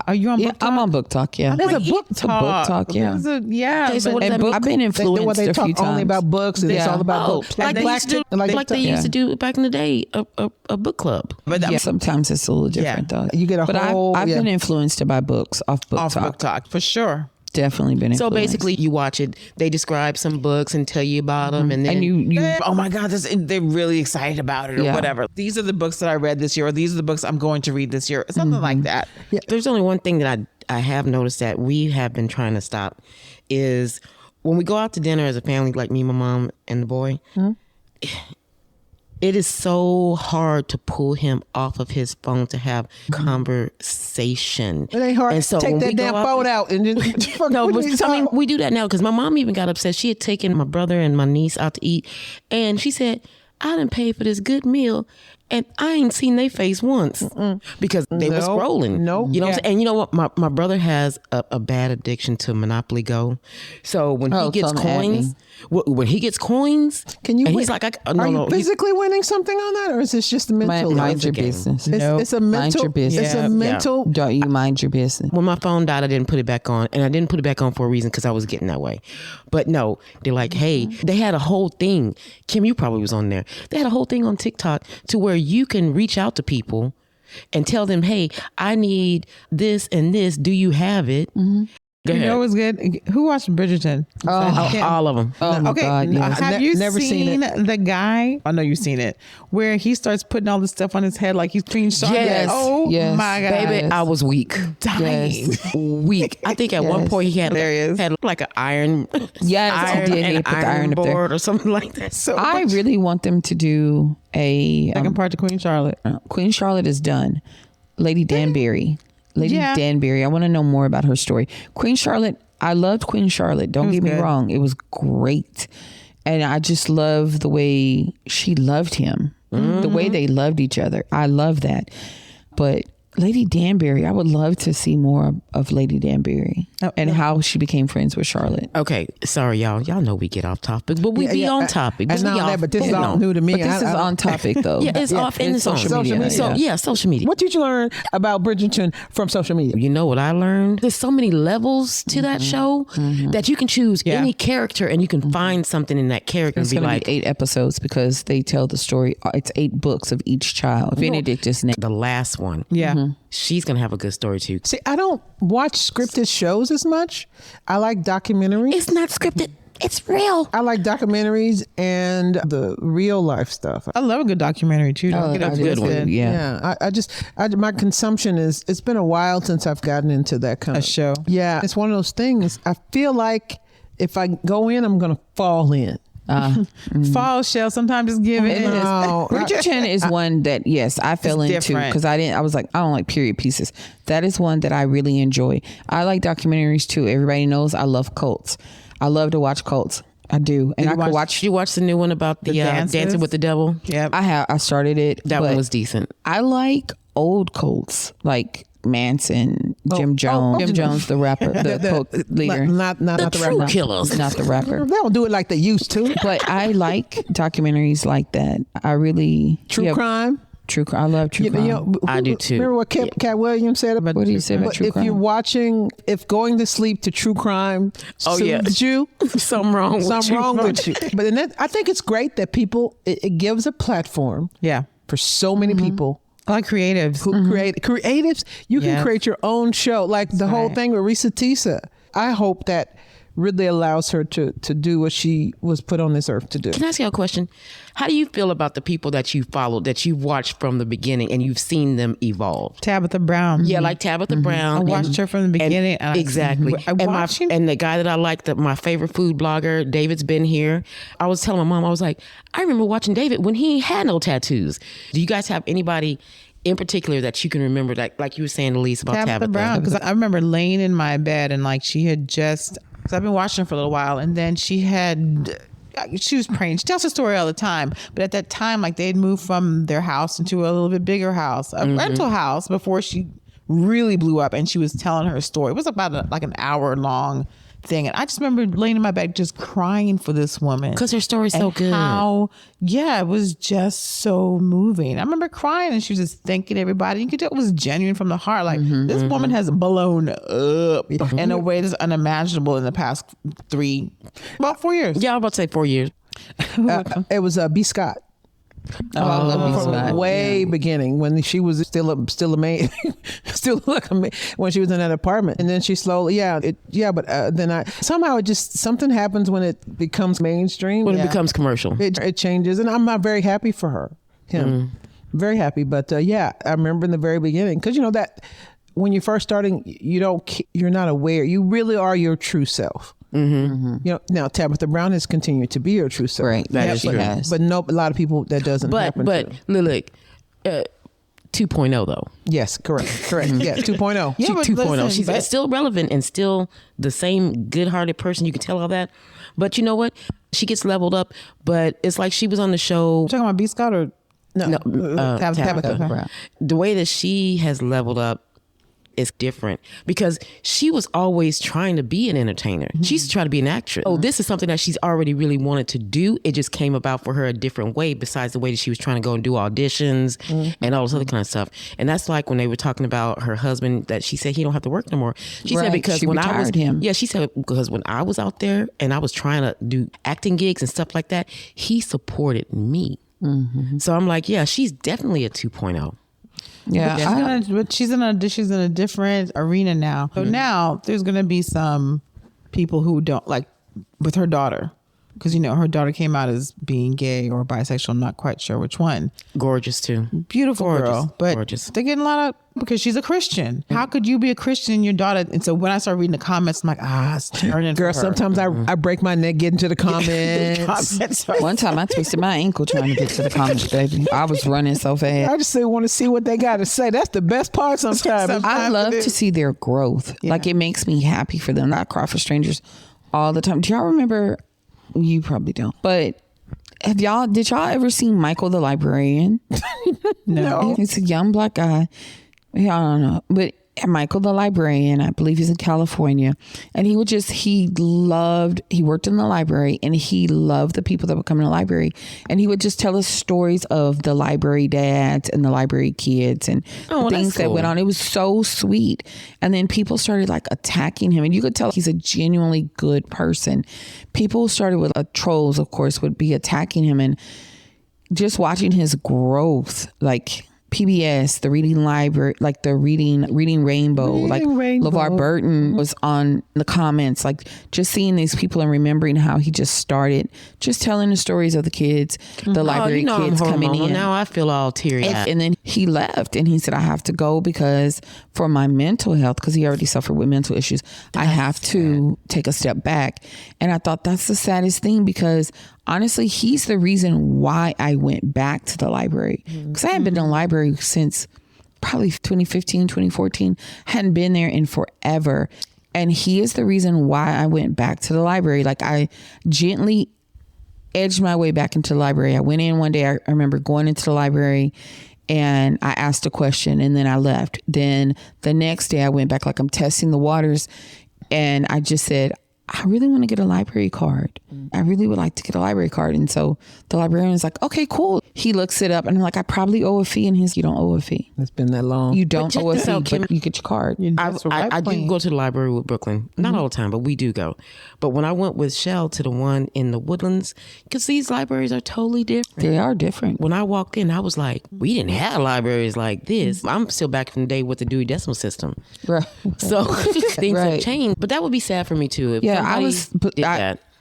Are you on Yeah, book talk? I'm on book talk. Yeah, There's a book It's a book talk. Yeah. There's a- Okay, so but- what does that mean? I've been influenced they a talk few times. only about books, and it's Yeah. all about Oh, books. like they used to do, like they used to do back in the day, a book club. but Yeah, sometimes it's a little different though. You get a but whole- I've yeah. been influenced by books off book off talk. book talk for sure. Definitely been So influenced. basically, you watch it. They describe some books and tell you about them, and then and you Oh my God, they're really excited about it or Yeah. whatever. These are the books that I read this year, or these are the books I'm going to read this year, something like that. There's only one thing that I have noticed that we have been trying to stop is when we go out to dinner as a family, like me, my mom, and the boy. It is so hard to pull him off of his phone to have conversation. It ain't hard And to so take when that we go damn out- phone out and just No, but I mean, we do that now because my mom even got upset. She had taken my brother and my niece out to eat, and she said, "I didn't pay for this good meal, and I ain't seen their face once because they was No, scrolling." no. You know what I'm Yeah. saying? And you know what? My brother has a bad addiction to Monopoly Go, so when he gets tell him, coins, when he gets coins, Can you? And win? he's like, are you physically winning something on that, or is this just a mental? mind it's a your game. business. It's a mental. Mind your business. It's a Yeah. mental. Don't you mind your business? When my phone died, I didn't put it back on. And I didn't put it back on for a reason because I was getting that way. But no, they're like, hey, they had a whole thing. Kim, you probably was on there. They had a whole thing on TikTok to where you can reach out to people and tell them, hey, I need this and this. Do you have it? Go You ahead. know what's good? Who watched Bridgerton? All of them. Oh my God! Yes. Have Ne- you never seen seen the guy? I know you've seen it, where he starts putting all this stuff on his head like he's Queen Charlotte. Yes, Oh yes. my God, Baby, I was weak. dying. Yes. Weak. I think at one Yes. point he had Hilarious. like an iron. Yes, he iron did. He and put the iron up there. board or something like that. So I really want them to do a Second part to Queen Charlotte. Queen Charlotte is done. Lady Danbury. Lady Yeah. Danbury. I want to know more about her story. Queen Charlotte. I loved Queen Charlotte. Don't was get me good. wrong. It was great. And I just love the way she loved him. The way they loved each other. I love that. But Lady Danbury, I would love to see more of Lady Danbury and how she became friends with Charlotte. okay, sorry y'all. Y'all know we get off topic, but we be on topic. I But know we that, off, but this is you all know. new to me. But this is on topic though. Yeah, it's off in the social social media. So yeah, social media. What did you learn about Bridgerton from social media? You know what I learned? There's so many levels to that show that you can choose any character and you can find something in that character It's and be going to like, be 8 episodes because they tell the story. It's 8 books of each child. Benedict is named. the last one. Yeah. She's gonna have a good story too. See, I don't watch scripted shows as much. I like documentaries. It's not scripted. It's real. I like documentaries and the real life stuff. I love a good documentary too. Don't Oh, get it that's a good twisted. one. Yeah. My consumption it's been a while since I've gotten into that kind of show. Yeah. It's one of those things. I feel like if I go in, I'm going to fall in. Fall shell sometimes just give it. No, Bridgerton is one that, yes, I fell into different. because I was like, I don't like period pieces. That is one that I really enjoy. I like documentaries too. Everybody knows I love cults. I love to watch cults. I do. And I could watch. You watched the new one about the Dancing with the Devil? Yep. I started it. That but one was decent. I like old cults like Manson, Jim Jones. Jim Jones, the rapper, the cult leader. Not the True rapper. killers. Not the rapper. They don't do it like they used to. But I like documentaries like that. I really True crime. True crime. I love true crime. I do too. Remember what Cat Williams said about What do you say about true if crime? you're watching, if going to sleep to true crime soothes you, Something wrong with something you. wrong with you. But then I think it's great that people, it gives a platform Yeah. for so many people I like creatives. who create creatives. You can Yes. create your own show, like the whole right. thing with Risa Tisa. I hope that really allows her to do what she was put on this earth to do. Can I ask you a question? How do you feel about the people that you followed, that you've watched from the beginning and you've seen them evolve? Tabitha Brown. Yeah, like Tabitha Brown. I watched her from the beginning. And exactly. I watched him. And the guy that I like, my favorite food blogger, David's been here. I was telling my mom, I was like, I remember watching David when he had no tattoos. Do you guys have anybody in particular that you can remember, that, like you were saying, Elise, about Tabitha Brown, because I remember laying in my bed and like she had just, because I've been watching her for a little while, and then she was praying. She tells her story all the time, but at that time, like they had moved from their house into a little bit bigger house, a rental house, before she really blew up, and she was telling her story. It was about like an hour long thing, and I just remember laying in my bed just crying for this woman because her story's so and good. It was just so moving. I remember crying, and she was just thanking everybody. You could tell it was genuine from the heart. Like this woman has blown up in a way that's unimaginable in the past 4 years. Yeah, I was about to say 4 years. It was B. Scott. I love From Scott. way beginning when she was still a maid, still like a maid, when she was in that apartment, and then she slowly, but then somehow it just, something happens when it becomes mainstream. When it becomes commercial. It changes, and I'm not very happy for him. Very happy, but I remember in the very beginning, because you know that when you're first starting, you're not aware. You really are your true self. You know, now Tabitha Brown has continued to be her true self. Right. That is true. But a lot of people that doesn't happen. But to. look, 2.0 though. Yes, correct. Yeah, 2.0. Yeah, but 2.0. listen, She's but- still relevant and still the same good-hearted person. You can tell all that. But you know what? She gets leveled up. But it's like she was on the show. Talking about B. Scott or No, Tabitha. Brown. The way that she has leveled up is different, because she was always trying to be an entertainer. She used to try to be an actress. Oh, this is something that she's already really wanted to do. It just came about for her a different way, besides the way that she was trying to go and do auditions and all this other kind of stuff. And that's like when they were talking about her husband, that she said he don't have to work no more. She said Right. because She when I was retired him. yeah, she said because when I was out there and I was trying to do acting gigs and stuff like that, he supported me. So I'm like, yeah, she's definitely a 2.0. Yeah. but she's in a different arena now. So now there's gonna be some people who don't like with her daughter, because you know her daughter came out as being gay or bisexual. I'm not quite sure which one. Gorgeous too. Beautiful girl, but gorgeous. they're getting a lot of, because she's a Christian. How could you be a Christian and your daughter? And so when I start reading the comments, I'm like, it's turning. Girl, for her. sometimes I break my neck getting to the comments. Comments. One time I twisted my ankle trying to get to the comments, baby. I was running so fast. I just want to see what they got to say. That's the best part sometimes. I love to see their growth. Like, it makes me happy for them. I cry for strangers all the time. Do y'all remember? You probably don't. But did y'all ever see Michael the Librarian? No. He's a young black guy. Yeah, I don't know. But Michael the Librarian, I believe he's in California. And he worked in the library, and he loved the people that would come in the library. And he would just tell us stories of the library dads and the library kids and things that went on. It was so sweet. And then people started like attacking him, and you could tell he's a genuinely good person. People started with trolls, of course, would be attacking him, and just watching his growth, like PBS, the Reading Library, like the Reading Rainbow, like Rainbow. LeVar Burton was on the comments, like just seeing these people and remembering how he just started just telling the stories of the kids, the library kids coming in. Now I feel all teary-eyed. And then he left, and he said, I have to go because for my mental health, because he already suffered with mental issues, I have to take a step back. And I thought that's the saddest thing, because honestly, he's the reason why I went back to the library. Because I hadn't been in the library since probably 2015, 2014. Hadn't been there in forever. And he is the reason why I went back to the library. Like, I gently edged my way back into the library. I went in one day. I remember going into the library and I asked a question and then I left. Then the next day I went back, like I'm testing the waters. And I just said, I really want to get a library card. I really would like to get a library card. And so the librarian was like, okay, cool. He looks it up and I'm like, I probably owe a fee. And he's, you don't owe a fee. It's been that long. You don't check owe a this fee, out, Kim. but you get your card. I do go to the library with Brooklyn. Not all the time, but we do go. But when I went with Shell to the one in the Woodlands, because these libraries are totally different. They are different. When I walked in, I was like, we didn't have libraries like this. I'm still back from the day with the Dewey Decimal System. Right. So things Right. have changed. But that would be sad for me too. If Yeah,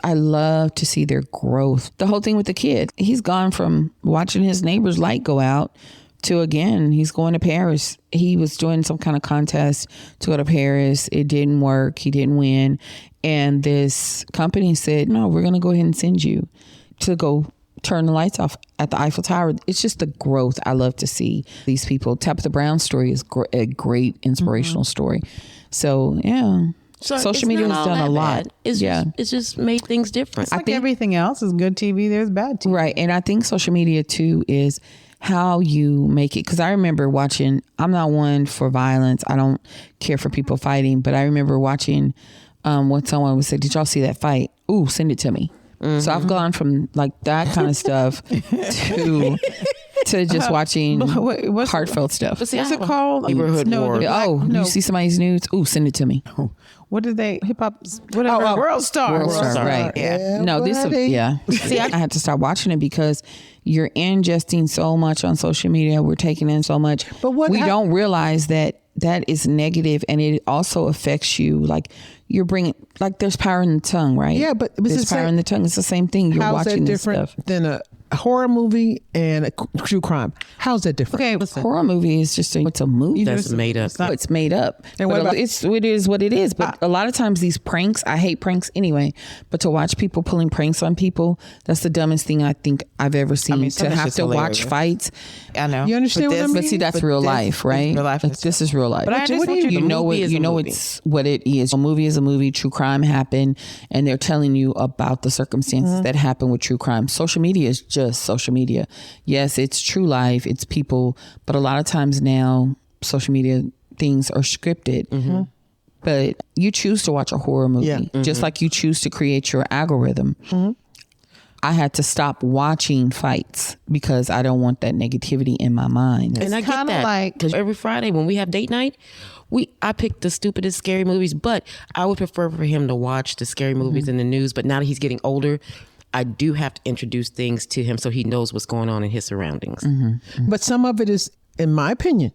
I love to see their growth. The whole thing with the kid, he's gone from watching his neighbor's light go out to, again, he's going to Paris. He was doing some kind of contest to go to Paris. It didn't work. He didn't win. And this company said, no, we're going to go ahead and send you to go turn the lights off at the Eiffel Tower. It's just the growth I love to see these people. Tabitha Brown's story is a great inspirational story. So, yeah. So social media has done a lot. It's just made things different. It's like everything else is good TV. There's bad TV. Right. And I think social media too is how you make it. Because I remember watching, I'm not one for violence. I don't care for people fighting. But I remember watching when someone would say, did y'all see that fight? Ooh, send it to me. So I've gone from like that kind of stuff to just watching heartfult stuff. But see, What's I it have a called? Neighborhood No, War. the black- Oh, no. you see somebody's nudes? Ooh, send it to me. What did they hip hop? Whatever. World Star. World Star, right? Yeah. No, See, I had to stop watching it because you're ingesting so much on social media. We're taking in so much, But we don't realize that is negative, and it also affects you. Like you're bringing, like there's power in the tongue, right? Yeah, but it's there's the power same- in the tongue. It's the same thing. You're How's watching that this different stuff. than a horror movie and a true crime? How's that different? Okay, listen. Horror movie is just it's a movie. That's made up. It's made up. And what But about- it is what it is. But a lot of times these pranks, I hate pranks anyway. But to watch people pulling pranks on people, that's the dumbest thing I think I've ever seen. mean, to some is have just to hilarious. watch fights. I know. You understand But what I this- mean? But see, that's but real this life, is right? real life. Like, this is real life. But I What you- understand you The know movie what is a you know movie. it's what it is. A movie is a movie. True crime happened, and they're telling you about the circumstances that happen with true crime. Social media is just social media. Yes, it's true life. It's people, but a lot of times now social media things are scripted. But you choose to watch a horror movie, just like you choose to create your algorithm. I had to stop watching fights because I don't want that negativity in my mind. And I get kinda that. like- Because every Friday when we have date night, I pick the stupidest scary movies, but I would prefer for him to watch the scary movies in the news. But now that he's getting older, I do have to introduce things to him so he knows what's going on in his surroundings. But some of it is, in my opinion,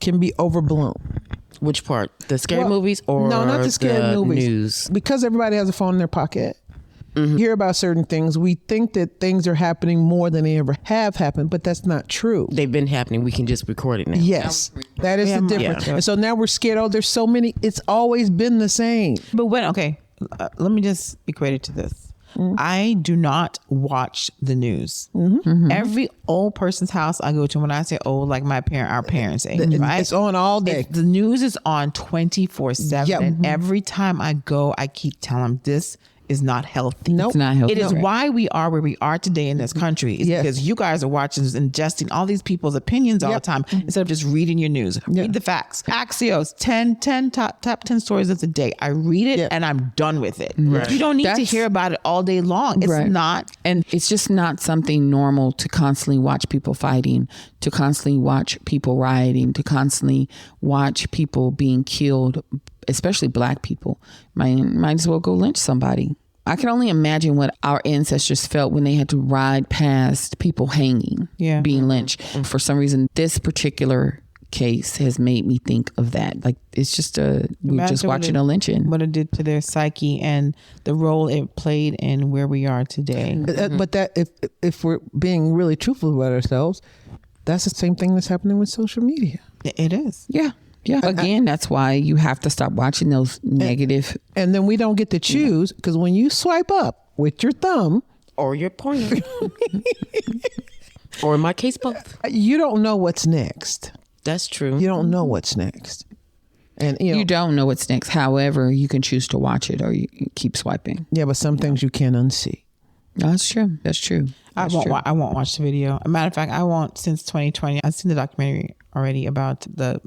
can be overblown. Which part? The scary Well, movies or no, not the scary movies. news? Because everybody has a phone in their pocket. You hear about certain things. We think that things are happening more than they ever have happened, but that's not true. They've been happening. We can just record it now. Yes, that is the difference. Yeah. And so now we're scared. Oh, there's so many. It's always been the same. But let me just equate it to this. I do not watch the news. Every old person's house I go to, when I say old, like our parents' age, right? It's on all day. The news is on 24/7. Yep. And every time I go, I keep telling them this is not healthy. Nope. It's not healthy. It is Right. why we are where we are today in this country. Is Yes. because you guys are watching, ingesting all these people's opinions all the time instead of just reading your news. Read the facts. Axios, 10 top 10 stories of the day. I read it and I'm done with it. You don't need to That's- hear about it all day long. It's Right. not. And it's just not something normal to constantly watch people fighting, to constantly watch people rioting, to constantly watch people being killed, especially black people. Might as well go lynch somebody. I can only imagine what our ancestors felt when they had to ride past people hanging, being lynched. For some reason, this particular case has made me think of that. Like it's just we're just Imagine watching a lynching. What it did to their psyche and the role it played in where we are today. But that if we're being really truthful about ourselves, that's the same thing that's happening with social media. It is. Yeah. Yeah. Again, that's why you have to stop watching those negative. And then we don't get to choose because when you swipe up with your thumb Or your pointer. Or in my case, both. You don't know what's next. That's true. You don't know what's next. And You don't know what's next. However, you can choose to watch it or you keep swiping. yeah, but some things you can't unsee. No, that's true. That's true. I won't watch the video. As a matter of fact, I won't since 2020. I've seen the documentary already about the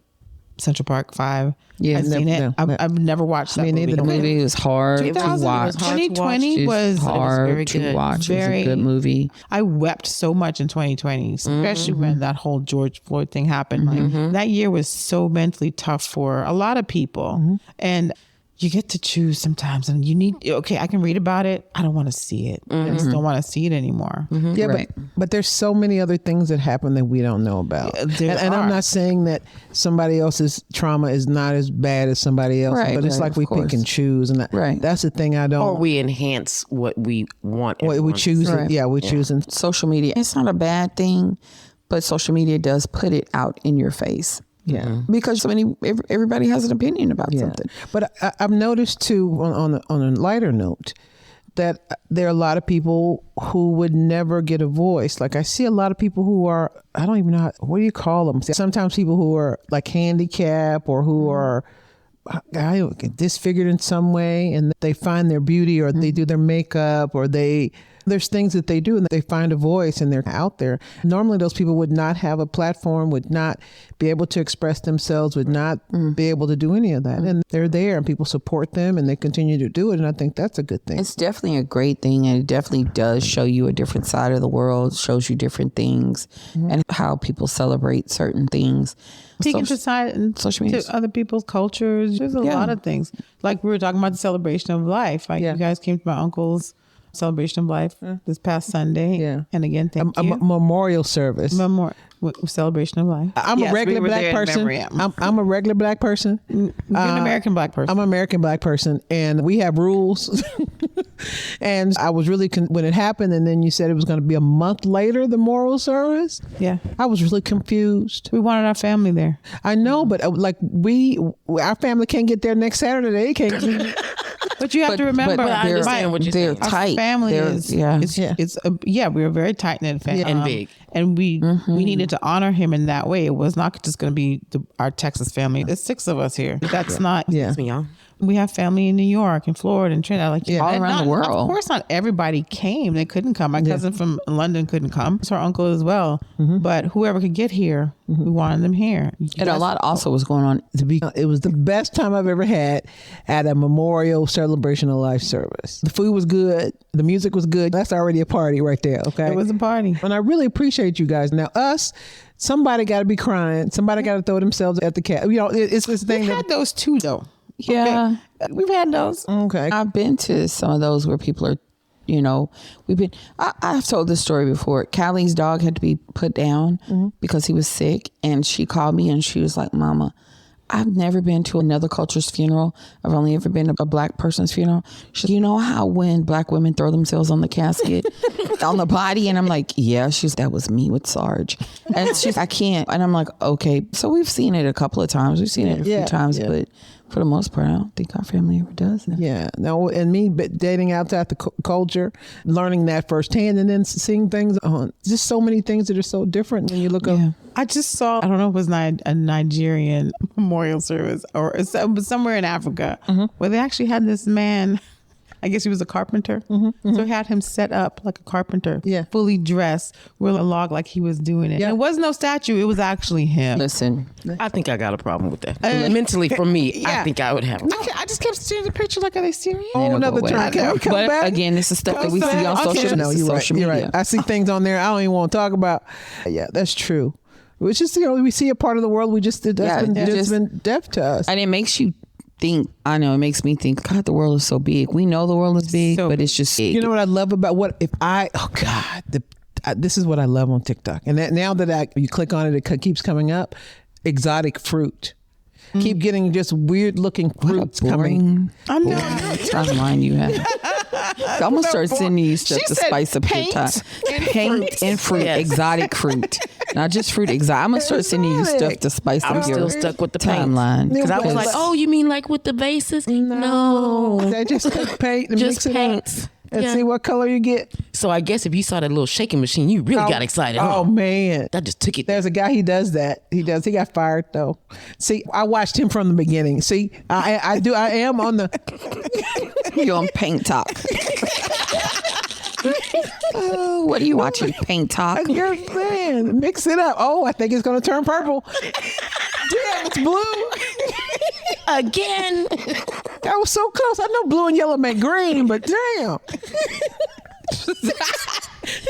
Central Park 5. Yeah, I've seen it. no. I've never watched that movie. The movie was hard to 2000 watch. was hard to watch. 2020 It's was hard very to good. watch. It was a good movie. I wept so much in 2020, especially when that whole George Floyd thing happened. Like, that year was so mentally tough for a lot of people. And you get to choose sometimes, and you need, okay, I can read about it. I don't want to see it. I just don't want to see it anymore. Yeah, Right. but there's so many other things that happen that we don't know about. And I'm not saying that somebody else's trauma is not as bad as somebody else, Right, but it's right, like of we course. pick and choose, and Right. that's the thing I don't. Or we enhance what we want. we everyone to choose. see. It. Yeah, we choose. And Social media, it's not a bad thing, but social media does put it out in your face. yeah. Because everybody has an opinion about something. But I've noticed too, on a lighter note, that there are a lot of people who would never get a voice. Like I see a lot of people who are, I don't even know, what do you call them? Sometimes people who are like handicapped or who are disfigured in some way, and they find their beauty, or they do their makeup, or there's things that they do and they find a voice and they're out there. Normally those people would not have a platform, would not be able to express themselves, would not be able to do any of that. And they're there and people support them and they continue to do it. And I think that's a good thing. It's definitely a great thing, and it definitely does show you a different side of the world, shows you different things and how people celebrate certain things. Taking Social- to side and social media. to other people's cultures. There's a lot of things. Like we were talking about the celebration of life. Like Yeah. you guys came to my uncle's celebration of life this past Sunday. Yeah. And again, thank a you. memorial service. Celebration of life. I'm Yes, a regular we were black there in person. memory. I'm a regular black person. You're an American black person. I'm an American black person, and we have rules. And I was really when it happened, and then you said it was going to be a month later, the memorial service. Yeah. I was really confused. We wanted our family there. I know, but like our family can't get there next Saturday. They can't. But you have to remember, I understand what you're they're saying. our tight. family They're- is yeah. we were very tight knit family And big. and we needed to honor him in that way. It was not just going to be our Texas family. There's 6 of us here. That's not. Yeah. Me, y'all. We have family in New York and Florida and Trinidad, all and around the world. Of course, not everybody came. They couldn't come. My cousin from London couldn't come. It's her uncle as well. But whoever could get here, we wanted them here. And a lot also was going on. It was the best time I've ever had at a memorial celebration of life service. The food was good. The music was good. That's already a party right there. Okay. It was a party. And I really appreciate you guys. Now, somebody got to be crying. Somebody got to throw themselves at the cat. It's this thing We that. had those too, though. Yeah. We've had those. Okay. I've been to some of those where people are, I've told this story before. Callie's dog had to be put down because he was sick. And she called me and she was like, Mama, I've never been to another culture's funeral. I've only ever been to a black person's funeral. She's, you know how when black women throw themselves on the casket, on the body? And I'm like, yeah. That was me with Sarge. And she's, I can't. And I'm like, okay. So we've seen it a couple of times. We've seen it a few times, but for the most part, I don't think our family ever does. Yeah. No, and me dating outside the culture, learning that firsthand, and then seeing things on just so many things that are so different when you look up. I just saw, I don't know if it was a Nigerian memorial service or somewhere in Africa where they actually had this man, I guess he was a carpenter. So he had him set up like a carpenter, fully dressed with a log like he was doing it. Yeah. It was no statue. It was actually him. Listen, I think I got a problem with that. Mentally, for me, I think I would have. I just kept seeing the picture like, are they serious? Oh, another turn. Can we come but back? again, this is stuff that we see on social, No, you're right. social You're media. right. I see things on there I don't even want to talk about. Yeah, that's true. It's just, we see a part of the world that's been deaf to us. And it makes you think, I know, it makes me think, God, the world is so big. We know the world is big, but it's just big. You know what I love about this is what I love on TikTok. And now that you click on it, it keeps coming up. Exotic fruit. Keep getting just weird looking fruits coming. I know. Timeline you have. I'm gonna start sending you stuff to spice up your time. Paint and fruit, exotic fruit, not just fruit. I'm gonna start sending you stuff to spice I'm up your still stuck with the timeline. Because I was like, oh, you mean like with the vases? No. They just paint and Just mix it up. paints. and Yeah. see what color you get. So I guess if you saw that little shaking machine, you really got excited. Oh huh? man. That just took it. There's a guy, he does that. He got fired though. See, I watched him from the beginning. See, I am on the You're on Paint Talk. Oh, what are you watching? Paint Talk? You're saying, mix it up. Oh, I think it's gonna turn purple. Damn, it's blue. Again. That was so close. I know blue and yellow make green, but damn.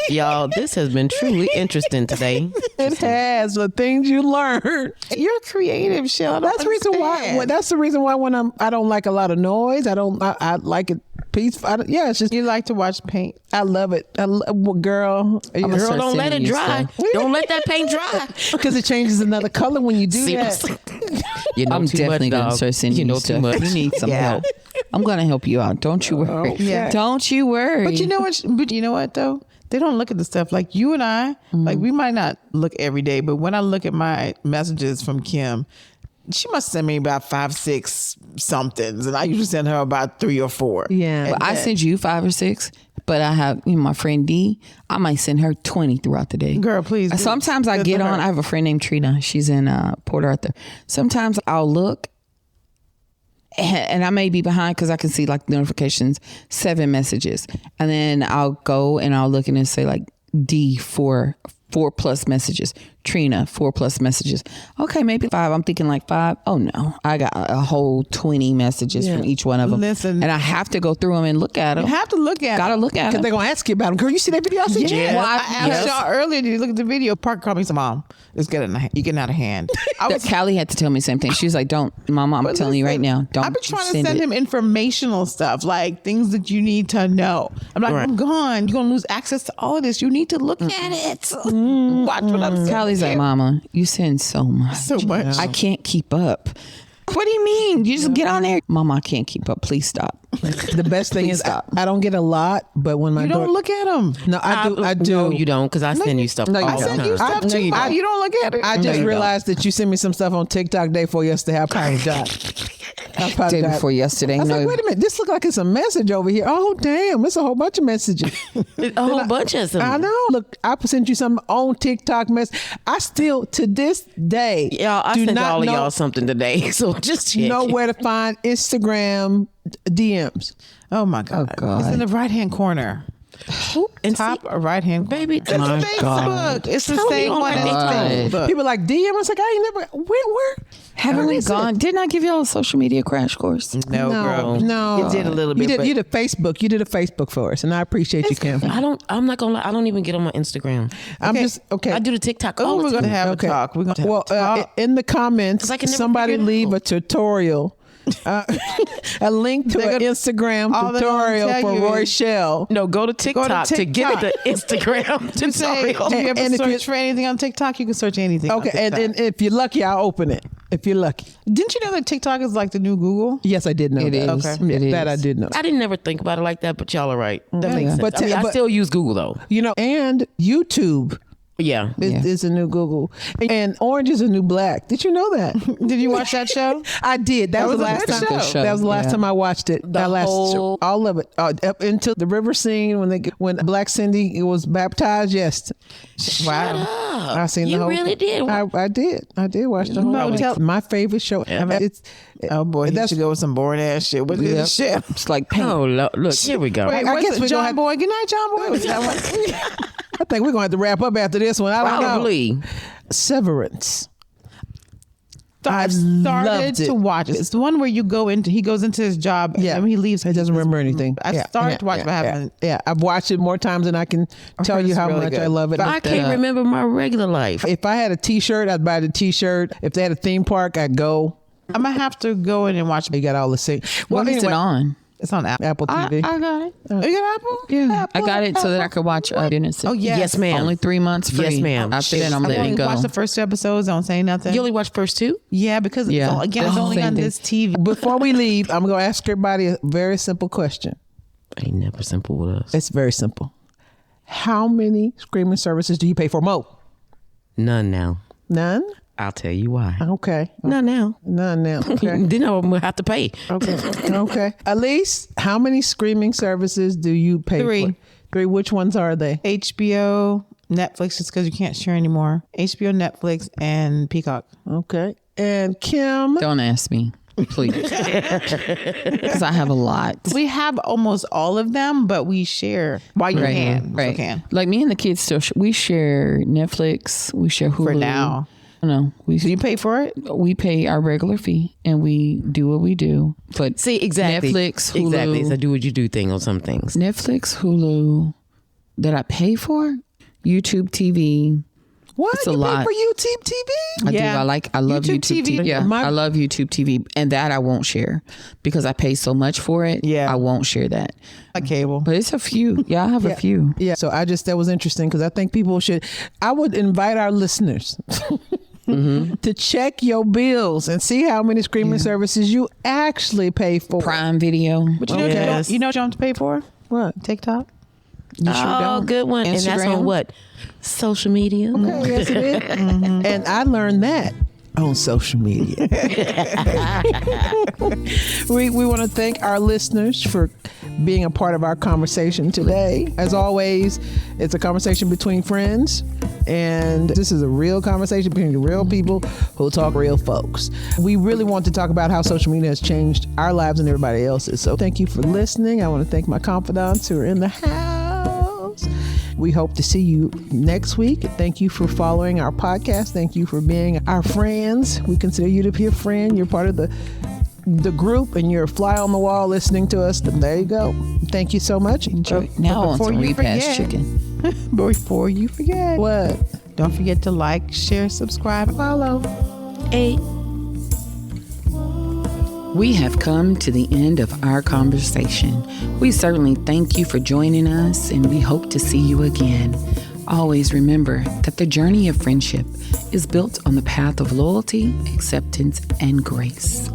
Y'all, this has been truly interesting today. It has the things you learn. You're creative, Shell. That's the reason why. That's the reason why when I don't like a lot of noise. I like it peaceful. It's just You like to watch paint. I love it. Girl, gonna Girl, start don't let it sending you dry. stuff. Don't let that paint dry. because it changes another color when you do See that. what I'm saying? You know I'm too definitely much, going to dog. start sending you know you too stuff. much. You need some help. I'm going to help you out. Don't you worry. Yeah. Don't you worry. But you know what? But you know what though? They don't look at the stuff like you and I. Like we might not look every day, but when I look at my messages from Kim, she must send me about 5, 6 somethings, and I usually send her about 3 or 4. Yeah. But I send you 5 or 6, but I have my friend D. I might send her 20 throughout the day. Girl, please do. Sometimes I Good get for her. on. I have a friend named Trina. She's in Port Arthur. Sometimes I'll look, and I may be behind because I can see like notifications, 7 messages, and then I'll go and I'll look and say like D 4 plus messages. Trina 4 plus messages. Okay, maybe 5. I'm thinking like 5. Oh no, I got a whole 20 messages from each one of them. Listen. and I have to go through them and look at them. You have to look at Gotta it. look at Because them. they're gonna ask you about them. Girl, you see that video? I said, Yeah, Well, I asked yes. y'all earlier. Did you look at the video? Parker called me, said, "Mom, it's getting you getting out of hand." I was Callie had to tell me the same thing. She was like, "Don't, Mama, I'm telling you right now. Don't." I've been trying to send send it. him informational stuff, like things that you need to know. I'm like, Right. I'm gone. You're gonna lose access to all of this. You need to look at it. Watch what I'm saying. Callie's like, "Mama, you send so much. So much. I can't keep up." What do you mean? You just get on there, Mama. I can't keep up. Please stop. the best thing Please is stop. I don't get a lot, but when my You daughter, don't look at them. no, I do. No, you don't, because I send you stuff No, all you the don't. I send you time. stuff too. you don't. You don't look at it. I just you realized that you sent me some stuff on TikTok day before yesterday. I probably died. I probably Day died. before yesterday. I was No. like, wait a minute, this look like it's a message over here. Oh damn, it's a whole bunch of messages. A whole bunch of them. I know. Look, I sent you some on TikTok message. I still to this day, Y'all, I do sent not all of know, y'all something today, so just check. know where to find Instagram DMs. Oh my God. God. It's in the right hand corner. And Top right hand. baby, It's my Facebook. God. It's the Tell me same on one my as God. Facebook. People like DM. I was like, I ain't never. Where? Haven't we gone? Didn't I give y'all a social media crash course? No, girl. No, You did a little bit. You but did a Facebook. You did a Facebook for us, and I appreciate you, Kim. I'm not gonna lie. I don't even get on my Instagram. I'm just okay. I do the TikTok. Oh, all we're the going to time. have Okay. a talk. We're going to have Well, a talk. in the comments, 'Cause I can never somebody figure it leave out. a tutorial, a link to They're an gonna- Instagram all they're gonna tutorial tell for you Roy is- Shell. No, go to TikTok to get TikTok. the Instagram You say, tutorial. if you ever And if search you- for anything on TikTok, you can search anything. on Okay, and TikTok. if you're lucky, I'll open it. If you're lucky, Didn't you know that TikTok is like the new Google? yes, I did know It that. is. Okay, It that I is. did know. I didn't never think about it like that, but y'all are right. That makes sense. But I but- still use Google though. You know, and YouTube Yeah. is a new Google, and Orange is a new Black. Did you know that? Did you watch that show? I did. That was the was a last good time. show. That was the last Yeah. time I watched it. That last whole- all of it, up into the river scene when Black Cindy was baptized. Yes, Wow. I seen You the whole. really did? I did. I did watch the whole. No, tell- my favorite show. It's Oh boy, he That's- should go with some boring ass shit. What is Yep. this shit? It's like paint. Oh, look, here we go. Wait, I what's guess it? we gonna John have- Boy. Good night, John Boy. Was that one? I think we're gonna have to wrap up after this one. I don't know. Probably. Severance. I I started loved it. to watch it. It's the one where you go into. He goes into his job. Yeah, and when he leaves, He doesn't remember anything. I started to watch what happened. Yeah, I've watched it more times than I can tell you it's how really much good. I love it. I can't remember my regular life. If I had a T-shirt, I'd buy the T-shirt. If they had a theme park, I'd go. I'm gonna have to go in and watch. You got all the sing. What is it on? It's on Apple. Apple TV. I got it. You got Apple? Yeah, Apple, I got it so that I Apple. could watch Innocent. Oh, yes. Yes, ma'am. Only 3 months free. Yes, ma'am. After that, I'm I've letting only it go. watched the first 2 episodes. Don't say nothing. You only watch first 2? Yeah, because Yeah. it's only Same on thing. this TV. Before we leave, I'm going to ask everybody a very simple question. Ain't never simple with us. It's very simple. How many streaming services do you pay for, Mo? None now. None? I'll tell you why. Okay. Not now. None now. Okay. Then I'm going to have to pay. Okay. Elise, how many streaming services do you pay 3. for? 3. Which ones are they? HBO, Netflix, just because you can't share anymore. HBO, Netflix, and Peacock. Okay. And Kim? Don't ask me, please. Because I have a lot. We have almost all of them, but we share while you can. Right. So can. Like me and the kids still, we share Netflix, we share Hulu. For now. No, Do you pay for it? we pay our regular fee and we do what we do. But See, exactly. Netflix, Hulu. Exactly. It's a do what you do thing on some things. Netflix, Hulu, that I pay for, YouTube TV. What? It's a you lot. pay for YouTube TV? I do. Yeah. I love YouTube YouTube TV. TV. Yeah, I love YouTube TV, and that I won't share because I pay so much for it. Yeah. I won't share that. A cable. But it's a few. Yeah, I have a few. Yeah. So that was interesting because I think people I would invite our listeners to check your bills and see how many streaming services you actually pay for. Prime Video. But you know, Yes. you know what you don't have to pay for? What? TikTok. You sure Oh, don't? good one. And that's Instagram? on what? Social media. Okay, yes, it is. And I learned that on social media. We want to thank our listeners for being a part of our conversation today. As always, it's a conversation between friends, and this is a real conversation between real people who talk real folks. We really want to talk about how social media has changed our lives and everybody else's. So thank you for listening. I want to thank my confidants who are in the house. We hope to see you next week. Thank you for following our podcast. Thank you for being our friends. We consider you to be a friend. You're part of the group and you're a fly on the wall listening to us. Then there you go. Thank you so much. Enjoy. Now on before some you repast forget- chicken. Before you forget, What? don't forget to like, share, subscribe, follow. 8. We have come to the end of our conversation. We certainly thank you for joining us, and we hope to see you again. Always remember that the journey of friendship is built on the path of loyalty, acceptance, and grace.